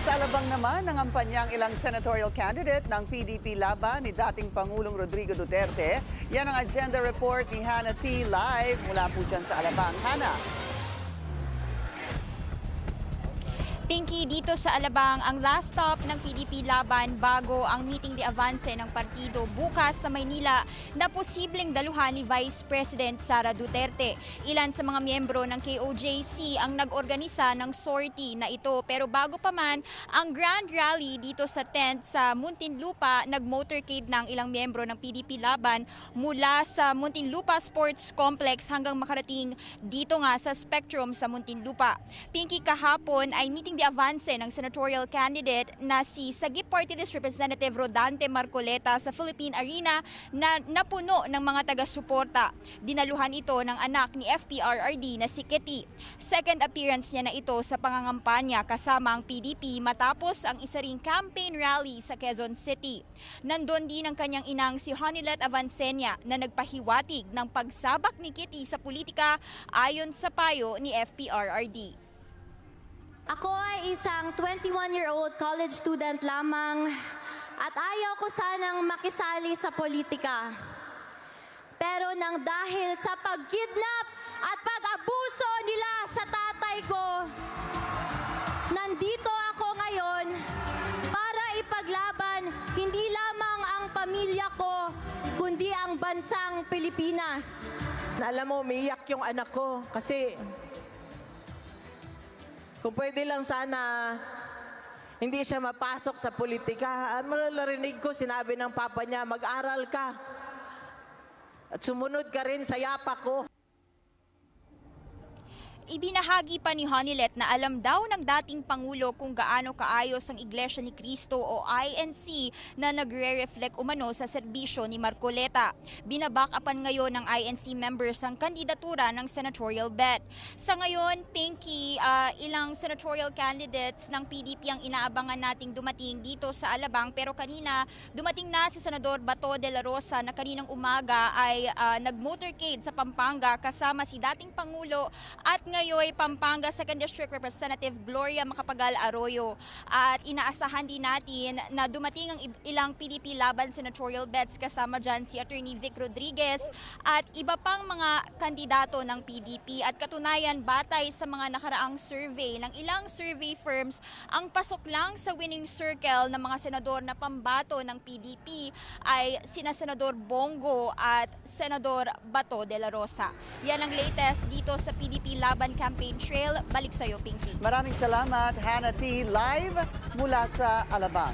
Sa Alabang naman, nangampanya ang ilang senatorial candidate ng PDP laban ni dating Pangulong Rodrigo Duterte. Yan ang agenda report ni Hannah T. Live mula po dyan sa Alabang. Hannah. Pinky, dito sa Alabang, ang last stop ng PDP laban bago ang meeting de avance ng partido bukas sa Maynila na posibleng daluhan ni Vice President Sara Duterte. Ilan sa mga miyembro ng KOJC ang nag-organisa ng sortie na ito. Pero bago pa man, ang grand rally dito sa tent sa Muntinlupa, nag-motorcade ng ilang miyembro ng PDP laban mula sa Muntinlupa Sports Complex hanggang makarating dito nga sa Spectrum sa Muntinlupa. Pinky, kahapon ay meeting de avance ng senatorial candidate na si Sagip Party List Representative Rodante Marcoleta sa Philippine Arena na napuno ng mga taga-suporta. Dinaluhan ito ng anak ni FPRRD na si Kitty. Second appearance niya na ito sa pangangampanya kasama ang PDP matapos ang isa ring campaign rally sa Quezon City. Nandun din ang kanyang inang si Honilet Avancenia na nagpahiwatig ng pagsabak ni Kitty sa politika ayon sa payo ni FPRRD. Ako ay isang 21-year-old college student lamang at ayaw ko sanang makisali sa politika. Pero nang dahil sa pagkidnap at pag-abuso nila sa tatay ko, nandito ako ngayon para ipaglaban hindi lamang ang pamilya ko, kundi ang bansang Pilipinas. Alam mo, umiiyak yung anak ko kasi kung pwede lang sana hindi siya mapasok sa politika. Narinig ko, sinabi ng papa niya, mag-aral ka at sumunod ka rin sa yapak ko. Ibinahagi pa ni Honilet na alam daw ng dating Pangulo kung gaano kaayos ang Iglesia ni Cristo o INC na nagre-reflect umano sa serbisyo ni Marcoleta. Binabackupan ngayon ng INC members ang kandidatura ng senatorial bet. Sa ngayon, Pinky, ilang senatorial candidates ng PDP ang inaabangan nating dumating dito sa Alabang, pero kanina dumating na si Senador Bato de la Rosa na kaninang umaga ay nag-motorcade sa Pampanga kasama si dating Pangulo at ngayon Pampanga 2nd District Representative Gloria Macapagal Arroyo. At inaasahan din natin na dumating ang ilang PDP laban senatorial bets kasama dyan si Attorney Vic Rodriguez at iba pang mga kandidato ng PDP. At katunayan, batay sa mga nakaraang survey ng ilang survey firms, ang pasok lang sa winning circle ng mga senador na pambato ng PDP ay sina Senador Bongo at Senador Bato de la Rosa. Yan ang latest dito sa PDP Laban Campaign Trail. Balik sa'yo, Pinky. Maraming salamat, Hannah T. Live mula sa Alabang.